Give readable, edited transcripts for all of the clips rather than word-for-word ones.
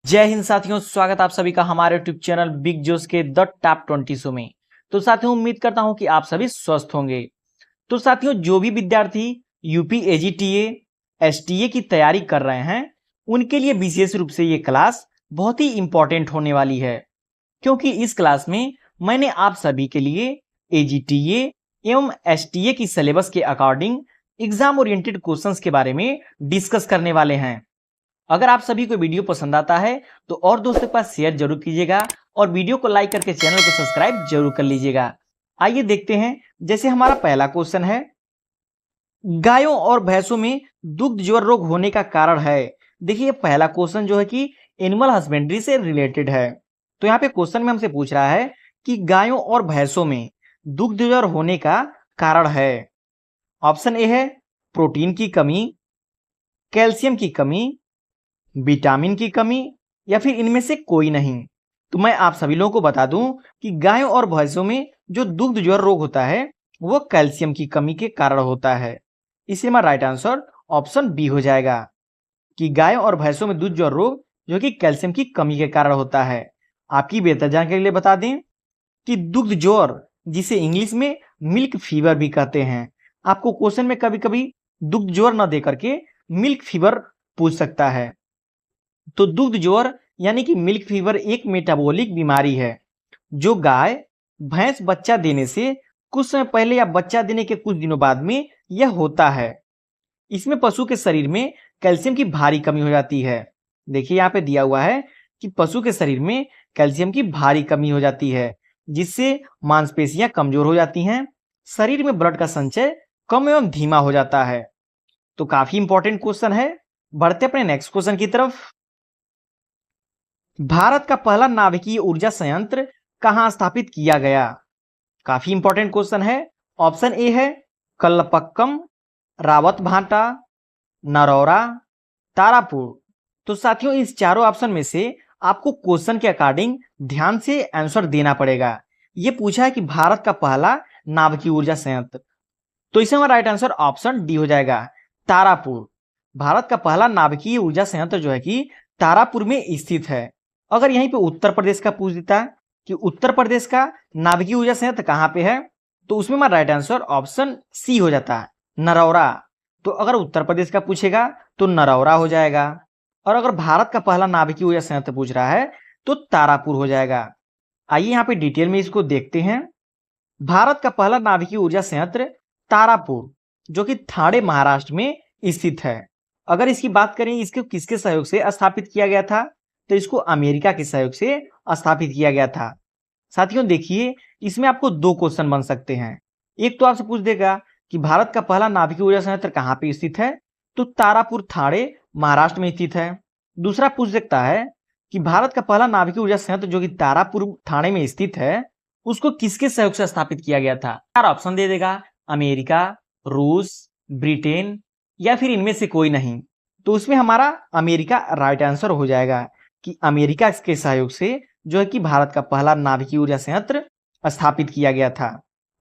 जय हिंद साथियों, स्वागत आप सभी का हमारे यूट्यूब चैनल बिग जोस के द टॉप 20 शो में। तो साथियों, उम्मीद करता हूं कि आप सभी स्वस्थ होंगे। तो साथियों, जो भी विद्यार्थी यूपी एजीटीए एसटीए की तैयारी कर रहे हैं, उनके लिए विशेष रूप से ये क्लास बहुत ही इंपॉर्टेंट होने वाली है, क्योंकि इस क्लास में मैंने आप सभी के लिए एजीटीए एवं एसटीए की सिलेबस के अकॉर्डिंग एग्जाम ओरिएंटेड क्वेश्चंस के बारे में डिस्कस करने वाले हैं। अगर आप सभी को वीडियो पसंद आता है तो और दोस्तों के पास शेयर जरूर कीजिएगा और वीडियो को लाइक करके चैनल को सब्सक्राइब जरूर कर लीजिएगा। आइए देखते हैं। जैसे हमारा पहला क्वेश्चन है, गायों और भैंसों में दुग्ध ज्वर रोग होने का कारण है। देखिए, पहला क्वेश्चन जो है कि एनिमल हस्बेंड्री से रिलेटेड है। तो यहाँ पे क्वेश्चन में हमसे पूछ रहा है कि गायों और भैंसों में दुग्ध ज्वर होने का कारण है। ऑप्शन ए है प्रोटीन की कमी, कैल्शियम की कमी, विटामिन की कमी, या फिर इनमें से कोई नहीं। तो मैं आप सभी लोगों को बता दूं कि गायों और भैंसों में जो दुग्ध ज्वर रोग होता है वो कैल्शियम की कमी के कारण होता है। इसलिए हमारा राइट आंसर ऑप्शन बी हो जाएगा कि गायों और भैंसों में दुग्ध ज्वर रोग जो कि कैल्शियम की कमी के कारण होता है। आपकी बेहतर जानकारी के लिए बता दें कि दुग्ध ज्वर, जिसे इंग्लिश में मिल्क फीवर भी कहते हैं, आपको क्वेश्चन में कभी कभी दुग्ध ज्वर न दे करके मिल्क फीवर पूछ सकता है। तो दुग्ध ज्वर यानी कि मिल्क फीवर एक मेटाबॉलिक बीमारी है जो गाय भैंस बच्चा देने से कुछ समय पहले या बच्चा देने के कुछ दिनों बाद में यह होता है। इसमें पशु के शरीर में कैल्शियम की भारी कमी हो जाती है। देखिए, यहाँ पे दिया हुआ है कि पशु के शरीर में कैल्शियम की भारी कमी हो जाती है, जिससे मांसपेशियां कमजोर हो जाती हैं, शरीर में ब्लड का संचय कम एवं धीमा हो जाता है। तो काफी इंपॉर्टेंट क्वेश्चन है। बढ़ते अपने नेक्स्ट क्वेश्चन की तरफ। भारत का पहला नाभिकीय ऊर्जा संयंत्र कहां स्थापित किया गया? काफी इंपॉर्टेंट क्वेश्चन है। ऑप्शन ए है कल्लपक्कम, रावतभाटा, नरौरा, तारापुर। तो साथियों, इस चारों ऑप्शन में से आपको क्वेश्चन के अकॉर्डिंग ध्यान से आंसर देना पड़ेगा। यह पूछा है कि भारत का पहला नाभिकीय ऊर्जा संयंत्र, तो इसमें हमारा राइट आंसर ऑप्शन डी हो जाएगा, तारापुर। भारत का पहला नाभिकीय ऊर्जा संयंत्र जो है कि तारापुर में स्थित है। अगर यहीं पे उत्तर प्रदेश का पूछ देता कि उत्तर प्रदेश का नाभिकीय ऊर्जा संयंत्र कहां पे है, तो उसमें हमारा राइट आंसर ऑप्शन सी हो जाता है, नरौरा। तो अगर उत्तर प्रदेश का पूछेगा तो नरौरा हो जाएगा, और अगर भारत का पहला नाभिकीय ऊर्जा संयंत्र पूछ रहा है तो तारापुर हो जाएगा। आइए यहाँ पे डिटेल में इसको देखते हैं। भारत का पहला नाभिकीय ऊर्जा संयंत्र तारापुर, जो कि ठाणे महाराष्ट्र में स्थित है। अगर इसकी बात करें इसको किसके सहयोग से स्थापित किया गया था, तो इसको अमेरिका के सहयोग से स्थापित किया गया था। साथियों देखिए, इसमें आपको दो क्वेश्चन बन सकते हैं। एक तो आपसे पूछ देगा कि भारत का पहला नाभिकीय ऊर्जा संयंत्र कहां पे स्थित है, तो तारापुर ठाणे महाराष्ट्र में स्थित है। दूसरा पूछ सकता है कि भारत का पहला नाभिकीय ऊर्जा संयंत्र जो कि तारापुर ठाणे में स्थित है, उसको किसके सहयोग से स्थापित किया गया था। चार ऑप्शन दे देगा, अमेरिका, रूस, ब्रिटेन, या फिर इनमें से कोई नहीं। तो उसमें हमारा अमेरिका राइट आंसर हो जाएगा कि अमेरिका के सहयोग से जो है कि भारत का पहला नाभिकीय ऊर्जा संयंत्र स्थापित किया गया था।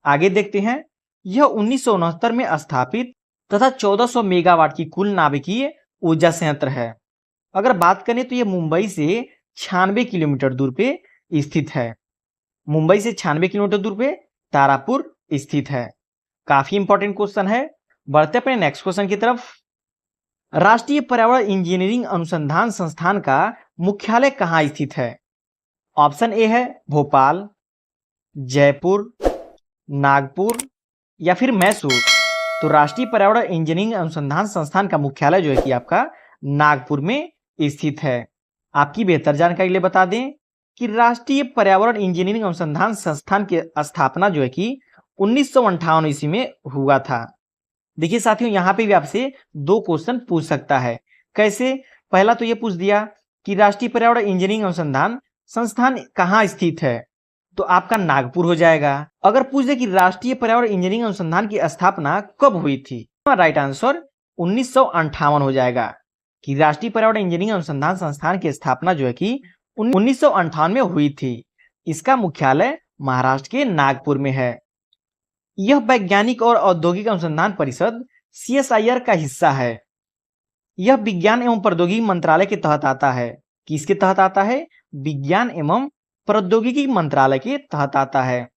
आगे देखते हैं। यह 1969 में स्थापित तथा 1400 मेगावाट की कुल नाभिकीय ऊर्जा संयंत्र है। अगर बात करें तो यह मुंबई से 96 किलोमीटर दूर पे स्थित है। मुंबई से 96 किलोमीटर दूर पे तारापुर स्थित है। काफी इंपॉर्टेंट क्वेश्चन है। बढ़ते अपने नेक्स्ट क्वेश्चन की तरफ। राष्ट्रीय पर्यावरण इंजीनियरिंग अनुसंधान संस्थान का मुख्यालय कहां स्थित है? ऑप्शन ए है भोपाल, जयपुर, नागपुर, या फिर मैसूर। तो राष्ट्रीय पर्यावरण इंजीनियरिंग अनुसंधान संस्थान का मुख्यालय जो है कि आपका नागपुर में स्थित है। आपकी बेहतर जानकारी के लिए बता दें कि राष्ट्रीय पर्यावरण इंजीनियरिंग अनुसंधान संस्थान की स्थापना जो है कि 1958 ईस्वी में हुआ था। देखिए साथियों, यहाँ पे भी आपसे दो क्वेश्चन पूछ सकता है। कैसे? पहला तो ये पूछ दिया कि राष्ट्रीय पर्यावरण इंजीनियरिंग अनुसंधान संस्थान कहाँ स्थित है, तो आपका नागपुर हो जाएगा। अगर पूछ दे कि राष्ट्रीय पर्यावरण इंजीनियरिंग अनुसंधान की स्थापना कब हुई थी, तो राइट आंसर 1958 हो जाएगा कि राष्ट्रीय पर्यावरण इंजीनियरिंग अनुसंधान संस्थान की स्थापना जो है कि 1958 में हुई थी। इसका मुख्यालय महाराष्ट्र के नागपुर में है। यह वैज्ञानिक और औद्योगिक अनुसंधान परिषद CSIR का हिस्सा है। यह विज्ञान एवं प्रौद्योगिकी मंत्रालय के तहत आता है। किसके तहत आता है? विज्ञान एवं प्रौद्योगिकी मंत्रालय के तहत आता है।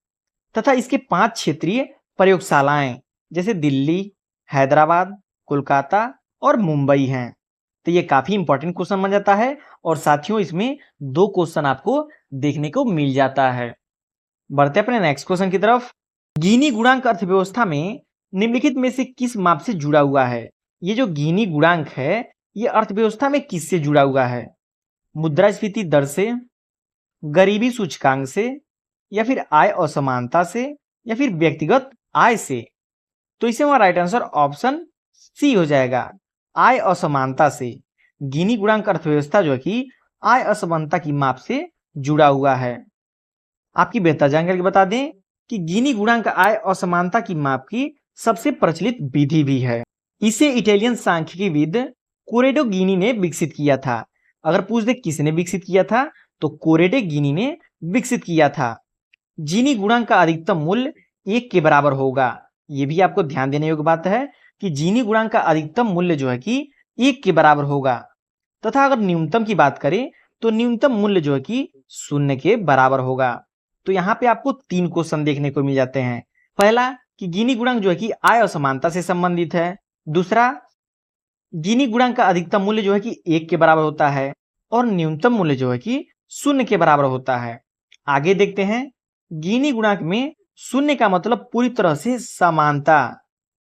तथा इसके 5 क्षेत्रीय प्रयोगशालाएं जैसे दिल्ली, हैदराबाद, कोलकाता और मुंबई हैं। तो ये काफी इंपॉर्टेंट क्वेश्चन बन जाता है और साथियों इसमें 2 क्वेश्चन आपको देखने को मिल जाता है। बढ़ते अपने नेक्स्ट क्वेश्चन की तरफ। गिनी गुणांक अर्थव्यवस्था में निम्नलिखित में से किस माप से जुड़ा हुआ है? ये जो गिनी गुणांक है ये अर्थव्यवस्था में किससे जुड़ा हुआ है? मुद्रास्फीति दर से, गरीबी सूचकांक से, या फिर आय असमानता से, या फिर व्यक्तिगत आय से? तो इसे हमारा राइट आंसर ऑप्शन सी हो जाएगा, आय असमानता से। गिनी गुणांक अर्थव्यवस्था जो है कि आय असमानता की माप से जुड़ा हुआ है। आपकी बेहतर जानकारी बता दें कि गिनी गुणांक आय असमानता की माप की सबसे प्रचलित विधि भी है। इसे इटालियन सांख्यिकीविद कोरेडो गिनी ने विकसित किया था। अगर पूछ दे किसने विकसित किया था तो कोरेडो गिनी ने विकसित किया था। गिनी गुणांक का अधिकतम मूल्य 1 के बराबर होगा। यह भी आपको ध्यान देने योग्य बात है कि गिनी गुणांक का अधिकतम मूल्य जो है कि 1 के बराबर होगा। तथा अगर न्यूनतम की बात करें तो न्यूनतम मूल्य जो है कि 0 के बराबर होगा। तो यहाँ पे आपको 3 क्वेश्चन देखने को मिल जाते हैं। पहला कि गिनी गुणांक जो है कि आय असमानता से संबंधित है। दूसरा, गिनी गुणांक का अधिकतम मूल्य जो है कि 1 के बराबर होता है और न्यूनतम मूल्य जो है कि 0 के बराबर होता है। आगे देखते हैं, गिनी गुणांक में 0 का मतलब पूरी तरह से समानता,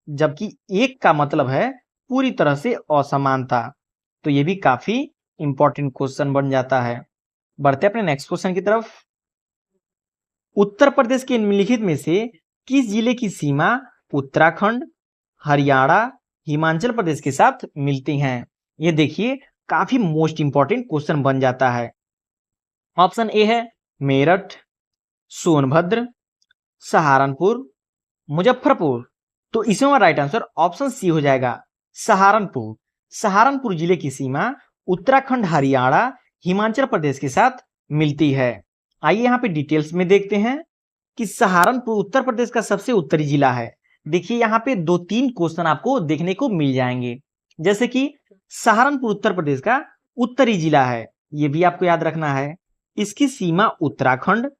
जबकि 1 का मतलब है पूरी तरह से असमानता। तो ये भी काफी इंपॉर्टेंट क्वेश्चन बन जाता है। बढ़ते अपने नेक्स्ट क्वेश्चन की तरफ। उत्तर प्रदेश के निम्नलिखित में से किस जिले की सीमा उत्तराखंड, हरियाणा, हिमाचल प्रदेश के साथ मिलती हैं? ये देखिए काफी मोस्ट इंपॉर्टेंट क्वेश्चन बन जाता है। ऑप्शन ए है मेरठ, सोनभद्र, सहारनपुर, मुजफ्फरपुर। तो इसमें राइट आंसर ऑप्शन सी हो जाएगा, सहारनपुर। सहारनपुर जिले की सीमा उत्तराखंड, हरियाणा, हिमाचल प्रदेश के साथ मिलती है। आइए यहाँ पे डिटेल्स में देखते हैं कि सहारनपुर उत्तर प्रदेश का सबसे उत्तरी जिला है। देखिए यहाँ पे 2-3 क्वेश्चन आपको देखने को मिल जाएंगे, जैसे कि सहारनपुर उत्तर प्रदेश का उत्तरी जिला है, ये भी आपको याद रखना है। इसकी सीमा उत्तराखंड,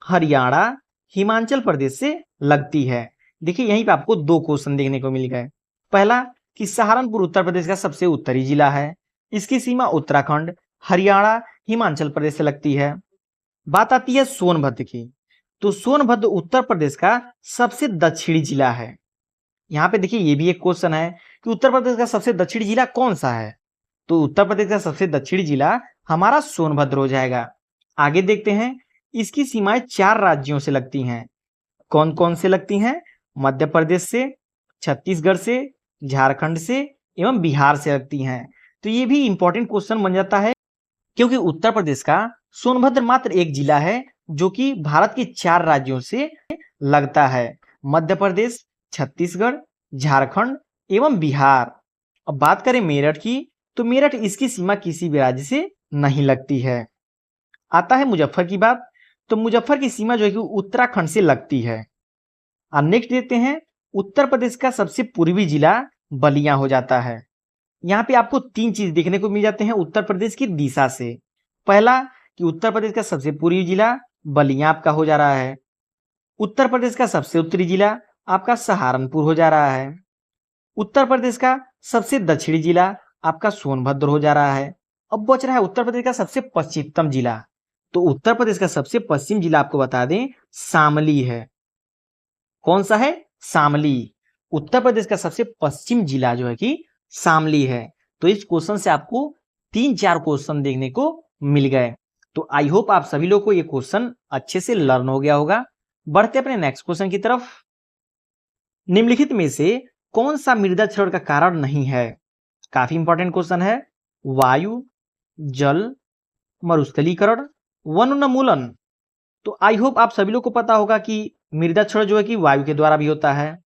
हरियाणा, हिमाचल प्रदेश से लगती है। देखिए यहीं पे आपको 2 क्वेश्चन देखने को मिल गए। पहला कि सहारनपुर उत्तर प्रदेश का सबसे उत्तरी जिला है, इसकी सीमा उत्तराखंड, हरियाणा, हिमाचल प्रदेश से लगती है। बात आती है सोनभद्र की, तो सोनभद्र उत्तर प्रदेश का सबसे दक्षिणी जिला है। यहाँ पे देखिए ये भी एक क्वेश्चन है कि उत्तर प्रदेश का सबसे दक्षिणी जिला कौन सा है? तो उत्तर प्रदेश का सबसे दक्षिणी जिला हमारा सोनभद्र हो जाएगा। आगे देखते हैं, इसकी सीमाएं 4 राज्यों से लगती हैं। कौन कौन से लगती हैं? मध्य प्रदेश से, छत्तीसगढ़ से, झारखंड से एवं बिहार से लगती हैं। तो ये भी इंपॉर्टेंट क्वेश्चन बन जाता है क्योंकि उत्तर प्रदेश का सोनभद्र मात्र एक जिला है जो कि भारत के 4 राज्यों से लगता है, मध्य प्रदेश, छत्तीसगढ़, झारखंड एवं बिहार। अब बात करें मेरठ की, तो मेरठ इसकी सीमा किसी भी राज्य से नहीं लगती है। आता है मुजफ्फर की बात, तो मुजफ्फर की सीमा जो है कि उत्तराखंड से लगती है। अब नेक्स्ट देखते हैं, उत्तर प्रदेश का सबसे पूर्वी जिला बलिया हो जाता है। यहाँ पे आपको 3 चीज देखने को मिल जाते हैं उत्तर प्रदेश की दिशा से। पहला कि उत्तर प्रदेश का सबसे पूर्वी जिला बलिया आपका हो जा रहा है। उत्तर प्रदेश का सबसे उत्तरी जिला आपका सहारनपुर हो जा रहा है। उत्तर प्रदेश का सबसे दक्षिणी जिला आपका सोनभद्र हो जा रहा है। अब बच रहा है उत्तर प्रदेश का सबसे पश्चिमतम जिला, तो उत्तर प्रदेश का सबसे पश्चिम जिला आपको बता दें शामली है। कौन सा है? शामली। उत्तर प्रदेश का सबसे पश्चिम जिला जो है कि शामली है। तो इस क्वेश्चन से आपको 3-4 क्वेश्चन देखने को मिल गए। तो आई होप आप सभी लोग को ये क्वेश्चन अच्छे से लर्न हो गया होगा। बढ़ते अपने नेक्स्ट क्वेश्चन की तरफ। निम्नलिखित में से कौन सा मृदा क्षरण का कारण नहीं है? काफी इंपॉर्टेंट क्वेश्चन है। वायु, जल, मरुस्थलीकरण, वनोन्मूलन। तो आई होप आप सभी लोग को पता होगा कि मृदा क्षरण जो है कि वायु के द्वारा भी होता है,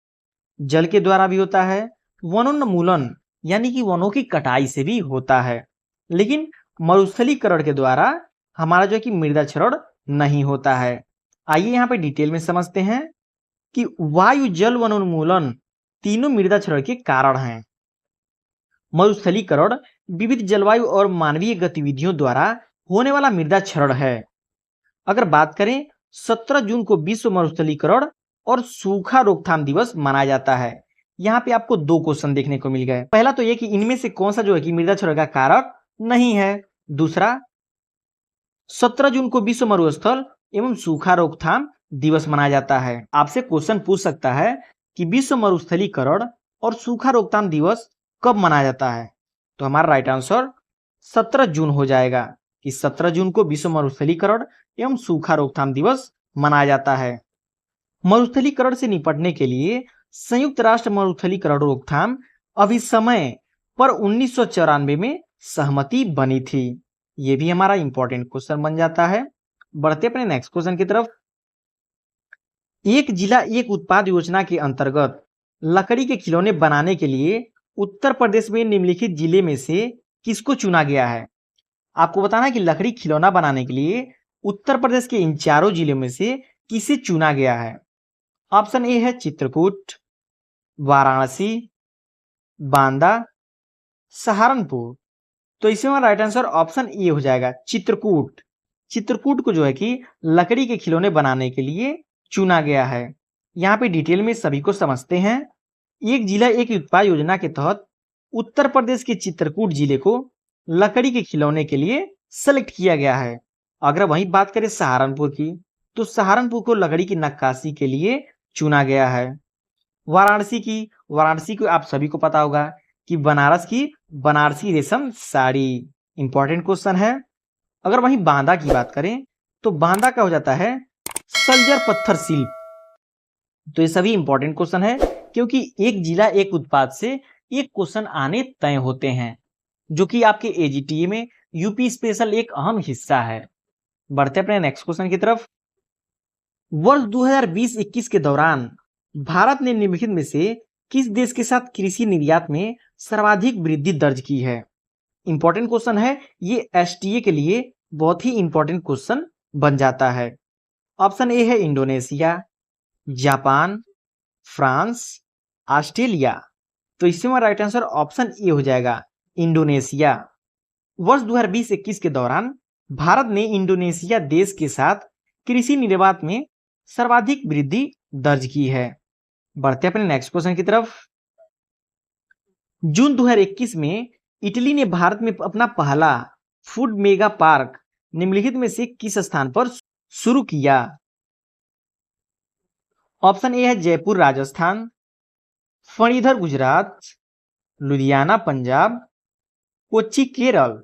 जल के द्वारा भी होता है, वनोन्मूलन यानी कि वनों की कटाई से भी होता है, लेकिन मरुस्थलीकरण के द्वारा हमारा जो है कि मृदा क्षरण नहीं होता है। आइए यहाँ पे डिटेल में समझते हैं कि वायु, जल, वनोन्मूलन तीनों मृदा क्षरण के कारण हैं। मरुस्थलीकरण विविध जलवायु और मानवीय गतिविधियों द्वारा होने वाला मृदा क्षरण है। अगर बात करें 17 जून को विश्व मरुस्थलीकरण और सूखा रोकथाम दिवस मनाया जाता है। यहाँ पे आपको दो क्वेश्चन देखने को मिल गए। पहला तो ये कि इनमें से कौन सा जो है कि मृदा क्षरण का कारक नहीं है। दूसरा, 17 जून को विश्व मरुस्थल एवं सूखा रोकथाम दिवस मनाया जाता है। आपसे क्वेश्चन पूछ सकता है कि विश्व मरुस्थलीकरण और सूखा रोकथाम दिवस कब मनाया जाता है, तो हमारा राइट आंसर 17 जून हो जाएगा कि 17 जून को विश्व मरुस्थलीकरण एवं सूखा रोकथाम दिवस मनाया जाता है। मरुस्थलीकरण से निपटने के लिए संयुक्त राष्ट्र मरुस्थलीकरण रोकथाम अभिसमय पर 1994 में सहमति बनी थी। ये भी हमारा इंपॉर्टेंट क्वेश्चन बन जाता है। बढ़ते अपने नेक्स्ट क्वेश्चन की तरफ। एक जिला एक उत्पाद योजना के अंतर्गत लकड़ी के खिलौने बनाने के लिए उत्तर प्रदेश में निम्नलिखित जिले में से किसको चुना गया है। आपको बताना है कि लकड़ी खिलौना बनाने के लिए उत्तर प्रदेश के इन चारों जिलों में से किसे चुना गया है। ऑप्शन ए है चित्रकूट, वाराणसी, बांदा, सहारनपुर। तो इसमें राइट आंसर ऑप्शन ए हो जाएगा, चित्रकूट। चित्रकूट को जो है कि लकड़ी के खिलौने बनाने के लिए चुना गया है। यहाँ पे डिटेल में सभी को समझते हैं। एक जिला एक उत्पाद योजना के तहत उत्तर प्रदेश के चित्रकूट जिले को लकड़ी के खिलौने के लिए सेलेक्ट किया गया है। अगर वहीं बात करें सहारनपुर की, तो सहारनपुर को लकड़ी की नक्काशी के लिए चुना गया है। वाराणसी को आप सभी को पता होगा कि बनारस की बनारसी रेशम साड़ी। इंपॉर्टेंट क्वेश्चन है। अगर वहीं बांदा की बात करें तो बांदा का हो जाता है सलजर पत्थर शिल्प। तो ये सभी इंपॉर्टेंट क्वेश्चन है क्योंकि एक जिला एक उत्पाद से एक क्वेश्चन आने तय होते हैं, जो कि आपके एजीटीए में यूपी स्पेशल एक अहम हिस्सा है। बढ़ते अपने नेक्स्ट क्वेश्चन की तरफ। वर्ष 2020-21 के दौरान भारत ने निम्नलिखित में से किस देश के साथ कृषि निर्यात में सर्वाधिक वृद्धि दर्ज की है। इंपॉर्टेंट क्वेश्चन है, ये एसटीए के लिए बहुत ही इंपॉर्टेंट क्वेश्चन बन जाता है। ऑप्शन ए है इंडोनेशिया, जापान, फ्रांस, ऑस्ट्रेलिया। तो इसमें राइट आंसर ऑप्शन ए हो जाएगा, इंडोनेशिया। वर्ष 2020-21 के दौरान भारत ने इंडोनेशिया देश के साथ कृषि निर्यात में सर्वाधिक वृद्धि दर्ज की है। बढ़ते अपने नेक्स्ट क्वेश्चन की तरफ। जून 2021 में इटली ने भारत में अपना पहला फूड मेगा पार्क निम्नलिखित में से किस स्थान पर शुरू किया। ऑप्शन ए है जयपुर राजस्थान, फणीधर गुजरात, लुधियाना पंजाब, कोच्चि केरल।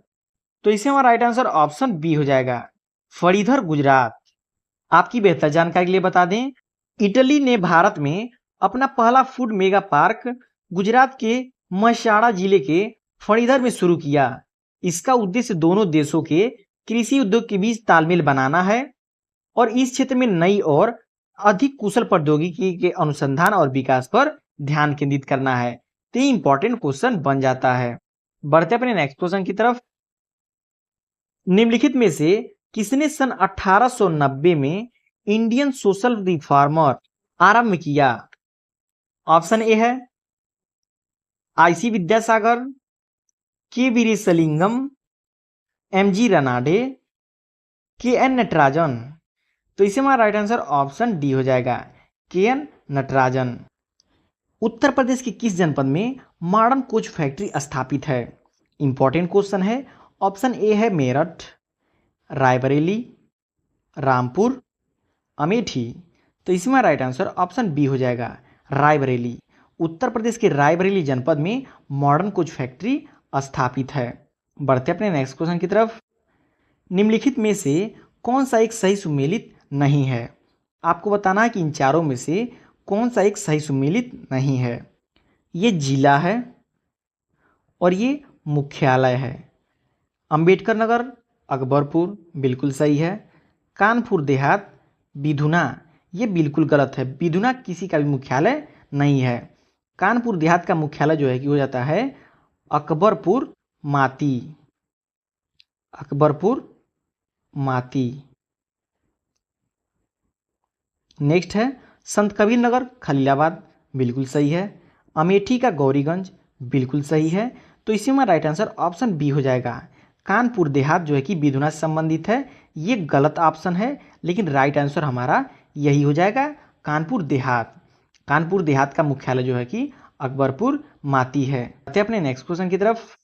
तो इसमें हमारा राइट आंसर ऑप्शन बी हो जाएगा, फणीधर गुजरात। आपकी बेहतर जानकारी के लिए बता दें, इटली ने भारत में अपना पहला फूड मेगा पार्क गुजरात के महसाणा जिले के फणीधर में शुरू किया। इसका उद्देश्य दोनों देशों के कृषि उद्योग के बीच तालमेल बनाना है और इस क्षेत्र में नई और अधिक कुशल प्रौद्योगिकी के अनुसंधान और विकास पर ध्यान केंद्रित करना है। तो ये इंपॉर्टेंट क्वेश्चन बन जाता है। बढ़ते अपने नेक्स्ट क्वेश्चन की तरफ। निम्नलिखित में से किसने सन 1890 में इंडियन सोशल रिफॉर्मर आरंभ किया। ऑप्शन ए है आईसी विद्यासागर, के वीरेशलिंगम, एमजी रनाडे, के एन नटराजन। तो इसे हमारा राइट आंसर ऑप्शन डी हो जाएगा, के एन नटराजन। उत्तर प्रदेश के किस जनपद में मॉडर्न कोच फैक्ट्री स्थापित है। इंपॉर्टेंट क्वेश्चन है। ऑप्शन ए है मेरठ, रायबरेली, रामपुर, अमेठी। तो इसमें राइट आंसर ऑप्शन बी हो जाएगा, रायबरेली। उत्तर प्रदेश के रायबरेली जनपद में मॉडर्न कोच फैक्ट्री स्थापित है। बढ़ते अपने नेक्स्ट क्वेश्चन की तरफ। निम्नलिखित में से कौन सा एक सही सुमेलित नहीं है। आपको बताना है कि इन चारों में से कौन सा एक सही सुमेलित नहीं है। ये जिला है और ये मुख्यालय है। अंबेडकर नगर, अकबरपुर बिल्कुल सही है। कानपुर देहात, बिधुना, ये बिल्कुल गलत है। बिधुना किसी का भी मुख्यालय नहीं है। कानपुर देहात का मुख्यालय जो है कि हो जाता है अकबरपुर माती, अकबरपुर माती। नेक्स्ट है संत कबीर नगर, खलीलाबाद, बिल्कुल सही है। अमेठी का गौरीगंज, बिल्कुल सही है। तो इसी में राइट आंसर ऑप्शन बी हो जाएगा, कानपुर देहात जो है कि विधुना से संबंधित है। ये गलत ऑप्शन है, लेकिन राइट आंसर हमारा यही हो जाएगा, कानपुर देहात। कानपुर देहात का मुख्यालय जो है कि अकबरपुर माती है। आते हैं अपने नेक्स्ट क्वेश्चन की तरफ।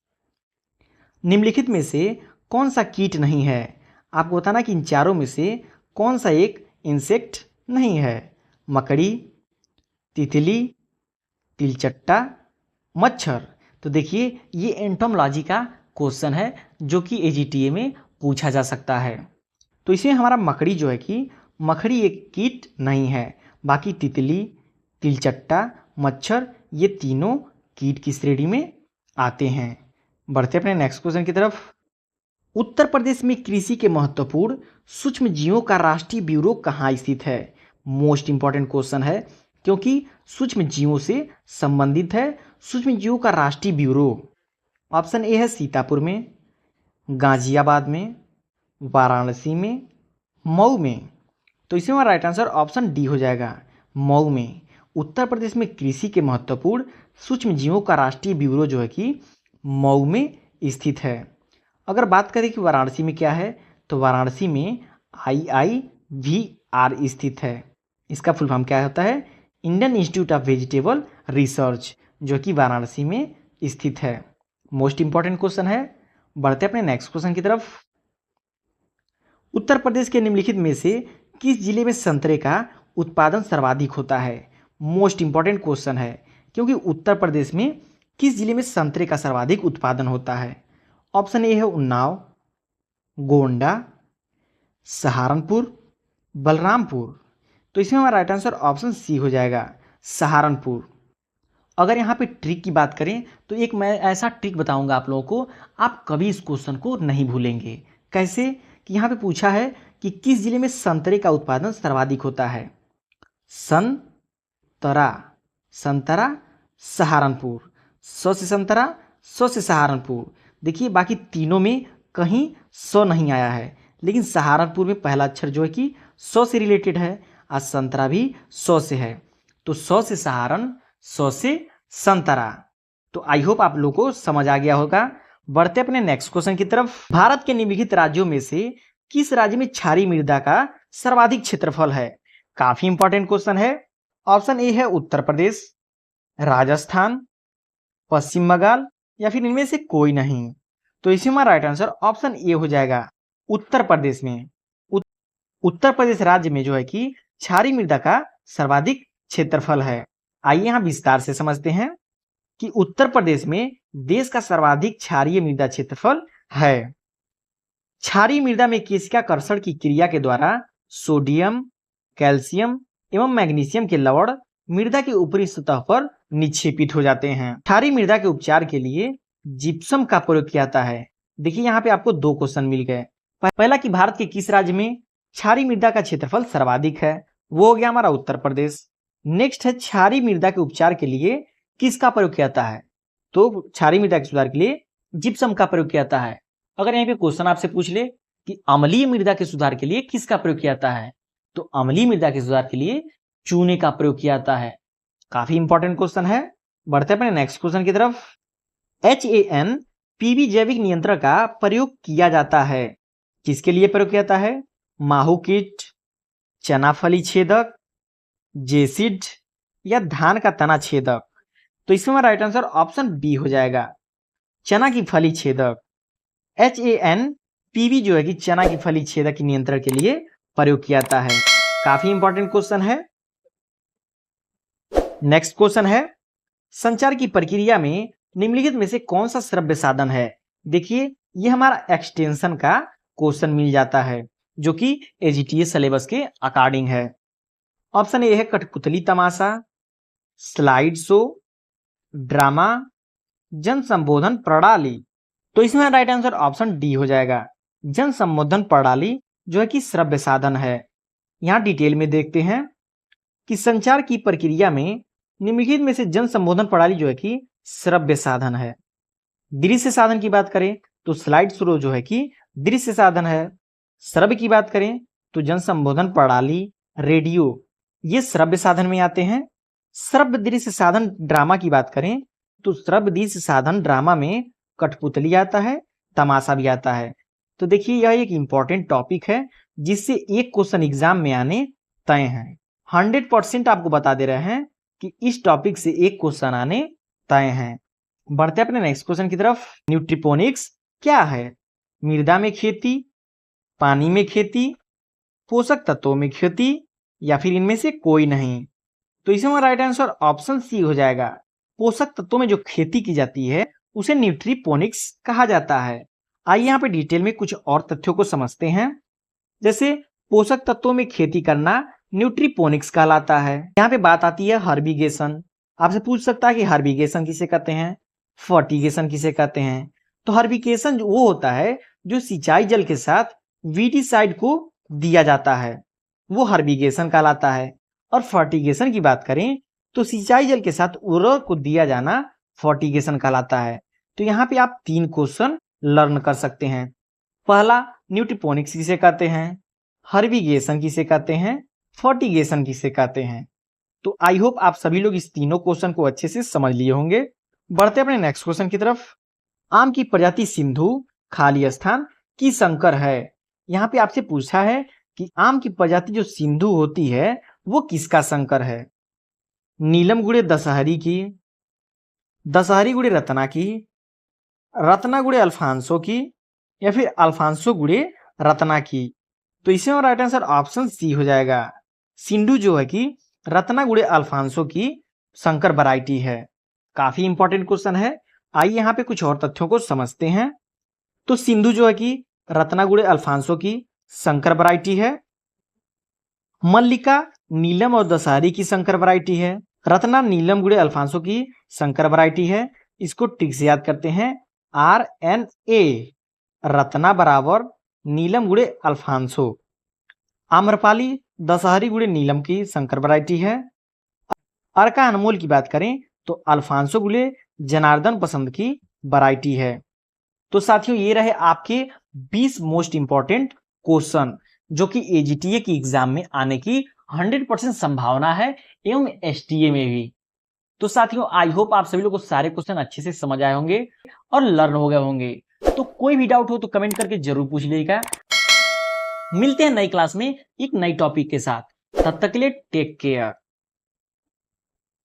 निम्नलिखित में से कौन सा कीट नहीं है? आपको बताना कि इन चारों में से कौन सा एक इंसेक्ट नहीं है। मकड़ी, तितली, तिलचट्टा, मच्छर। तो देखिए ये एंटोमोलॉजी का क्वेश्चन है जो कि एजीटीए में पूछा जा सकता है। तो इसमें हमारा मकड़ी जो है कि मकड़ी एक कीट नहीं है। बाकी तितली, तिलचट्टा, मच्छर ये तीनों कीट की श्रेणी में आते हैं। बढ़ते अपने नेक्स्ट क्वेश्चन की तरफ। उत्तर प्रदेश में कृषि के महत्वपूर्ण सूक्ष्म जीवों का राष्ट्रीय ब्यूरो कहाँ स्थित है? मोस्ट इंपॉर्टेंट क्वेश्चन है क्योंकि सूक्ष्म जीवों से संबंधित है। सूक्ष्म जीवों का राष्ट्रीय ब्यूरो ऑप्शन ए है सीतापुर में, गाजियाबाद में, वाराणसी में, मऊ में। तो इसमें हमारा राइट आंसर ऑप्शन डी हो जाएगा, मऊ में। उत्तर प्रदेश में कृषि के महत्वपूर्ण सूक्ष्म जीवों का राष्ट्रीय ब्यूरो जो है कि मऊ में स्थित है। अगर बात करें कि वाराणसी में क्या है, तो वाराणसी में IIVR स्थित है। इसका फुल फॉर्म क्या होता है? Indian institute of vegetable research, जो कि वाराणसी में स्थित है। मोस्ट इंपॉर्टेंट क्वेश्चन है। बढ़ते अपने नेक्स्ट क्वेश्चन की तरफ। उत्तर प्रदेश के निम्नलिखित में से किस जिले में संतरे का उत्पादन सर्वाधिक होता है? मोस्ट इंपॉर्टेंट क्वेश्चन है क्योंकि उत्तर प्रदेश में किस जिले में संतरे का सर्वाधिक उत्पादन होता है? ऑप्शन ए है उन्नाव, गोंडा, सहारनपुर, बलरामपुर। तो इसमें हमारा राइट आंसर ऑप्शन सी हो जाएगा, सहारनपुर। अगर यहाँ पे ट्रिक की बात करें तो एक मैं ऐसा ट्रिक बताऊंगा आप लोगों को, आप कभी इस क्वेश्चन को नहीं भूलेंगे। कैसे? कि यहाँ पे पूछा है कि किस जिले में संतरे का उत्पादन सर्वाधिक होता है? संतरा, संतरा, सहारनपुर। स से संतरा, स से सहारनपुर। देखिए बाकी तीनों में कहीं स नहीं आया है, लेकिन सहारनपुर में पहला अक्षर जो है कि स से रिलेटेड है और संतरा भी स से है। तो स से सहारन, स से संतरा। तो आई होप आप लोगों को समझ आ गया होगा। बढ़ते अपने नेक्स्ट क्वेश्चन की तरफ। भारत के निम्नलिखित राज्यों में से किस राज्य में क्षारीय मृदा का सर्वाधिक क्षेत्रफल है? काफी इंपॉर्टेंट क्वेश्चन है। ऑप्शन ए है उत्तर प्रदेश, राजस्थान, पश्चिम बंगाल या फिर इनमें से कोई नहीं। तो इसमें हमारा राइट आंसर ऑप्शन ए हो जाएगा, उत्तर प्रदेश में। उत्तर प्रदेश राज्य में जो है कि क्षारीय मृदा का सर्वाधिक क्षेत्रफल है। आइए यहाँ विस्तार से समझते हैं कि उत्तर प्रदेश में देश का सर्वाधिक क्षारीय मृदा क्षेत्रफल है। क्षारीय मृदा में केशिका कर्षण की क्रिया के द्वारा सोडियम, कैल्शियम एवं मैग्नीशियम के लवण मृदा के ऊपरी सतह पर निक्षेपित हो जाते हैं। क्षारीय मृदा के उपचार के लिए जिप्सम का प्रयोग किया जाता है। देखिए यहाँ पे आपको दो क्वेश्चन मिल गए। पहला कि भारत के किस राज्य में क्षारीय मृदा का क्षेत्रफल सर्वाधिक है, वो हो गया हमारा उत्तर प्रदेश। नेक्स्ट है क्षारीय मृदा के उपचार के लिए किसका प्रयोग किया जाता है? तो क्षारीय मृदा के सुधार के लिए जिप्सम का प्रयोग किया जाता है। अगर यहाँ पे क्वेश्चन आपसे पूछ ले कि अम्लीय मृदा के सुधार के लिए किसका प्रयोग किया जाता है, तो अम्लीय मृदा के सुधार के लिए चूने का प्रयोग किया जाता है। काफी इंपॉर्टेंट क्वेश्चन है। बढ़ते अपने नेक्स्ट क्वेश्चन की तरफ। HANPV जैविक नियंत्रण का प्रयोग किया जाता है। किसके लिए प्रयोग किया जाता है? माहू कीट, चना फली छेदक, जेसिड या धान का तना छेदक। तो इसमें हमारा राइट आंसर ऑप्शन बी हो जाएगा, चना की फली छेदक। HANPV जो है कि चना की फली छेदक की नियंत्रण के लिए प्रयोग किया जाता है। काफी इंपॉर्टेंट क्वेश्चन है। नेक्स्ट क्वेश्चन है, संचार की प्रक्रिया में निम्नलिखित में से कौन सा श्रव्य साधन है? देखिए ये हमारा एक्सटेंशन का क्वेश्चन मिल जाता है जो कि एजीटीए सिलेबस के अकॉर्डिंग है। ऑप्शन ए है कठपुतली तमाशा, स्लाइड शो, ड्रामा, जन संबोधन प्रणाली। तो इसमें राइट आंसर ऑप्शन डी हो जाएगा, जन संबोधन प्रणाली जो है कि श्रव्य साधन है। यहां डिटेल में देखते हैं कि संचार की प्रक्रिया में निम्नलिखित में से जन संबोधन प्रणाली जो है कि श्रव्य साधन है। दृश्य साधन की बात करें तो स्लाइड शो जो है कि दृश्य साधन है। श्रव्य की बात करें तो जन संबोधन प्रणाली, रेडियो ये श्रव्य साधन में आते हैं। श्रव्य दृश्य साधन ड्रामा की बात करें तो श्रव्य दृश्य साधन ड्रामा में कठपुतली आता है तमाशा भी आता है। तो देखिए यह एक इम्पॉर्टेंट टॉपिक है जिससे एक क्वेश्चन एग्जाम में आने तय है। 100% आपको बता दे रहे हैं कि इस टॉपिक से एक क्वेश्चन आने तय है। बढ़ते अपने नेक्स्ट क्वेश्चन की तरफ। न्यूट्रीपोनिक्स क्या है? मृदा में खेती, पानी में खेती, पोषक तत्वों में खेती या फिर इनमें से कोई नहीं। तो इसमें हमारा राइट आंसर ऑप्शन सी हो जाएगा। पोषक तत्वों में जो खेती की जाती है उसे न्यूट्रीपोनिक्स कहा जाता है। आइए यहाँ पे डिटेल में कुछ और तथ्यों को समझते हैं। जैसे पोषक तत्वों में खेती करना न्यूट्रीपोनिक्स कहलाता है। यहाँ पे बात आती है हर्बिगेशन। आपसे पूछ सकता है कि हर्बिगेशन किसे कहते हैं, फर्टिगेशन किसे कहते हैं। तो हर्बिगेशन वो होता है जो सिंचाई जल के साथ वीडीसाइड को दिया जाता है, वो हर्बिगेशन कहलाता है। और फर्टिगेशन की बात करें तो सिंचाई जल के साथ उर्वरक को दिया जाना फर्टिगेशन कहलाता है। तो यहाँ पे आप 3 क्वेश्चन लर्न कर सकते हैं। पहला, न्यूट्रीपोनिक्स किसे कहते हैं, हर्बिगेशन किसे कहते हैं, फर्टिगेशन किसे कहते हैं। तो आई होप आप सभी लोग इस तीनों क्वेश्चन को अच्छे से समझ लिए होंगे। बढ़ते अपने नेक्स्ट क्वेश्चन की तरफ। आम की प्रजाति सिंधु खाली स्थान की संकर है। यहाँ पे आपसे पूछा है कि आम की प्रजाति जो सिंधु होती है वो किसका संकर है। नीलम गुड़े दशहरी की, दशहरी गुड़े रत्ना की, रत्ना गुड़े अल्फांसो की या फिर अल्फांसो गुड़े रत्ना की। तो इसमें राइट आंसर ऑप्शन सी हो जाएगा। सिंधु जो है कि रत्ना गुड़े अल्फांसो की संकर वैरायटी है। काफी इंपॉर्टेंट क्वेश्चन है। आइए यहाँ पे कुछ और तथ्यों को समझते हैं। तो सिंधु जो है कि रत्ना गुड़े अल्फांसो की संकर वैरायटी है। मल्लिका नीलम और दशहरी की संकर वैरायटी है। रत्ना नीलम गुड़े अल्फांसो की संकर वैरायटी है। इसको ट्रिक से याद करते हैं, RNA, रत्ना बराबर नीलम गुड़े अल्फांसो। आम्रपाली दशहरी गुड़े नीलम की संकर वैरायटी है। अर्का अनमोल की बात करें तो अल्फांसो गुड़े जनार्दन पसंद की वैरायटी है। तो साथियों ये रहे आपके 20 मोस्ट इंपॉर्टेंट क्वेश्चन जो कि AGTA की एग्जाम में आने की 100% संभावना है एवं STA में भी। तो साथियों आई होप आप सभी लोग को सारे क्वेश्चन अच्छे से समझ आए होंगे और लर्न हो गए होंगे। तो कोई भी डाउट हो तो कमेंट करके जरूर पूछ लीजिएगा। मिलते हैं नई क्लास में एक नई टॉपिक के साथ। तब तक के लिए टेक केयर।